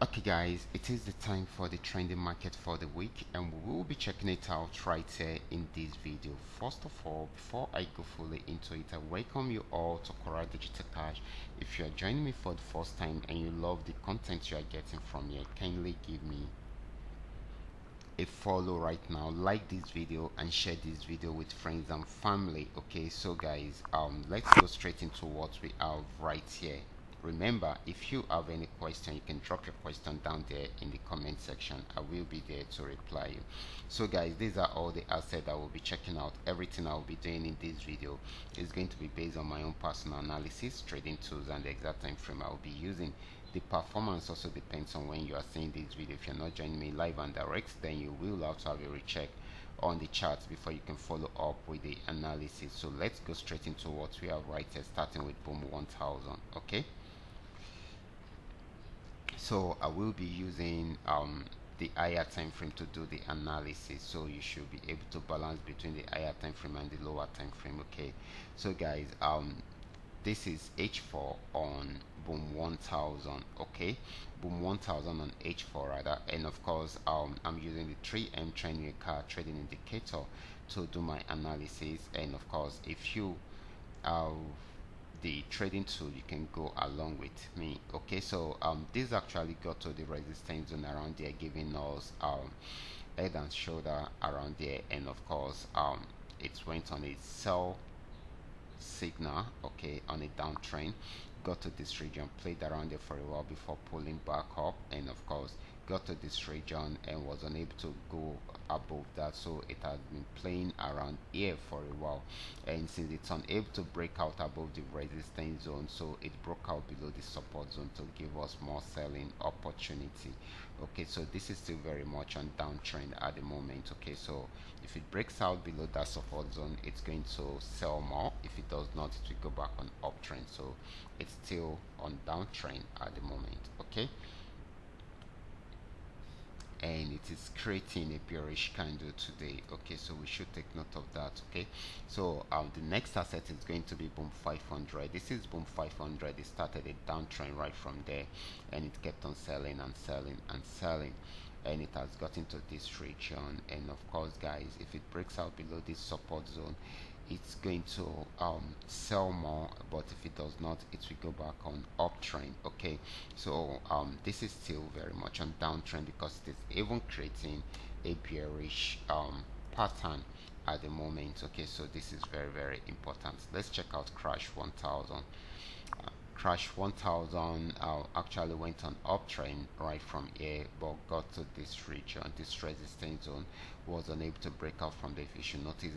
Okay guys, it is the time for the trending market for the week, and we will be checking it out right here in this video. First of all, before I go fully into it, I welcome you all to Qora Digital Cash. If you are joining me for the first time and you love the content you are getting from here, kindly give me a follow right now, like this video and share this video with friends and family. Okay, so guys, let's go straight into what we have right here. Remember, if you have any question, you can drop your question down there in the comment section. I will be there to reply you. So guys, these are all the assets I will be checking out. Everything I will be doing in this video is going to be based on my own personal analysis, trading tools, and the exact time frame I will be using. The performance also depends on when you are seeing this video. If you're not joining me live and direct, then you will have to have a recheck on the charts before you can follow up with the analysis. So let's go straight into what we have right here, starting with Boom 1000. Okay, so I will be using the higher time frame to do the analysis, so you should be able to balance between the higher time frame and the lower time frame. Okay, so guys, this is H4 on Boom 1000. Okay, Boom 1000 on H4 rather, and of course I'm using the 3M trending car trading indicator to do my analysis. And of course, if you have the trading tool, you can go along with me. Okay, so this actually got to the resistance zone around there, giving us head and shoulder around there, and of course it went on a sell signal, okay, on a downtrend, got to this region, played around there for a while before pulling back up, and of course got to this region and was unable to go above that. So it has been playing around here for a while, and since it's unable to break out above the resistance zone, so it broke out below the support zone to give us more selling opportunity. Okay, so this is still very much on downtrend at the moment. Okay, so if it breaks out below that support zone, it's going to sell more. If it does not, it will go back on uptrend. So it's still on downtrend at the moment. Okay, and it is creating a bearish candle today. Okay, so we should take note of that. Okay, so the next asset is going to be Boom 500. This is Boom 500. It started a downtrend right from there, and it kept on selling and selling and selling, and it has gotten to this region. And of course guys, if it breaks out below this support zone, it's going to sell more, but if it does not, it will go back on uptrend. Okay, so this is still very much on downtrend because it is even creating a bearish pattern at the moment. Okay, so this is very important. Let's check out Crash 1000. Crash 1000 actually went on uptrend right from here, but got to this region, this resistance zone, was unable to break out from there. If you should notice,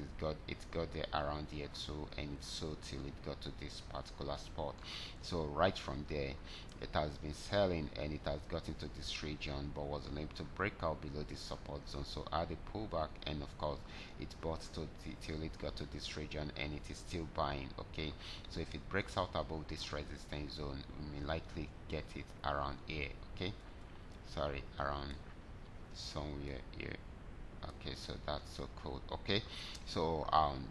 it got there around here too, and it sold till it got to this particular spot. So right from there, it has been selling, and it has got into this region, but was unable to break out below this support zone. So had a pullback, and of course it bought till it got to this region, and it is still buying. Okay, so if it breaks out above this resistance zone, we may likely get it around here. Okay, sorry, around somewhere here. Okay, so that's so cool. Okay, so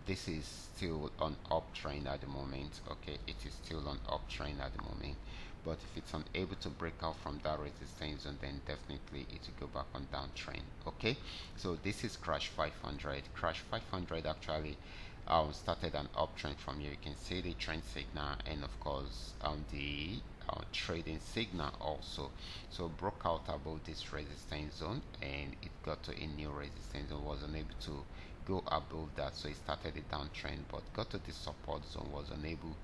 this is still on uptrend at the moment. Okay, it is still on uptrend at the moment, but if it's unable to break out from that resistance zone, then definitely it will go back on downtrend. Okay, so this is Crash 500. Crash 500 actually started an uptrend from here. You can see the trend signal, and of course the trading signal also. So broke out above this resistance zone, and it got to a new resistance and was unable to go above that. So it started a downtrend, but got to the support zone, was unable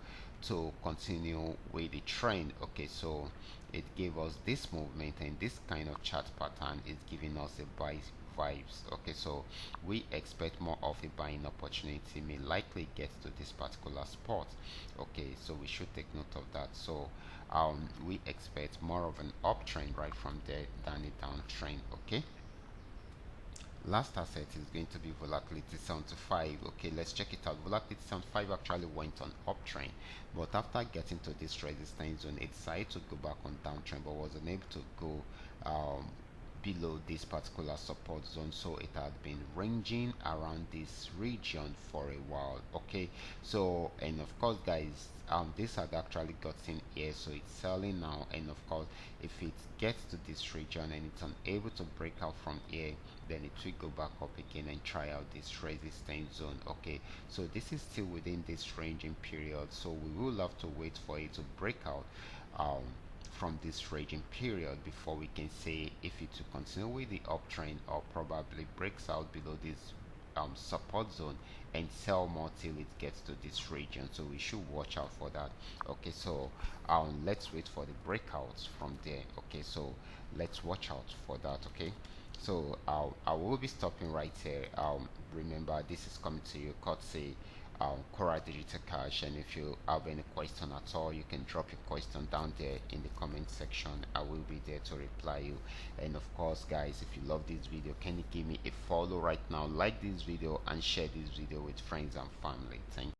to continue with the trend. Okay, so it gave us this movement, and this kind of chart pattern is giving us a buy vibes. Okay, so we expect more of a buying opportunity, may likely get to this particular spot. Okay, so we should take note of that. So we expect more of an uptrend right from there than a downtrend. Okay, last asset is going to be Volatility 75. Okay, let's check it out. Volatility 75 actually went on uptrend, but after getting to this resistance zone, it decided to go back on downtrend, but was unable to go below this particular support zone. So it had been ranging around this region for a while. Okay, so and of course guys, this had actually gotten here, so it's selling now. And of course, if it gets to this region and it's unable to break out from here, then it will go back up again and try out this resistance zone. Okay, so this is still within this ranging period, so we will have to wait for it to break out from this ranging period before we can say if it will continue with the uptrend or probably breaks out below this support zone and sell more till it gets to this region. So we should watch out for that. Okay, so let's wait for the breakouts from there. Okay, so let's watch out for that. Okay, so I will be stopping right here. Remember, this is coming to you courtesy Qora Digital Cash, and if you have any question at all, you can drop your question down there in the comment section. I will be there to reply you. And of course guys, if you love this video, can you give me a follow right now, like this video and share this video with friends and family. Thank you.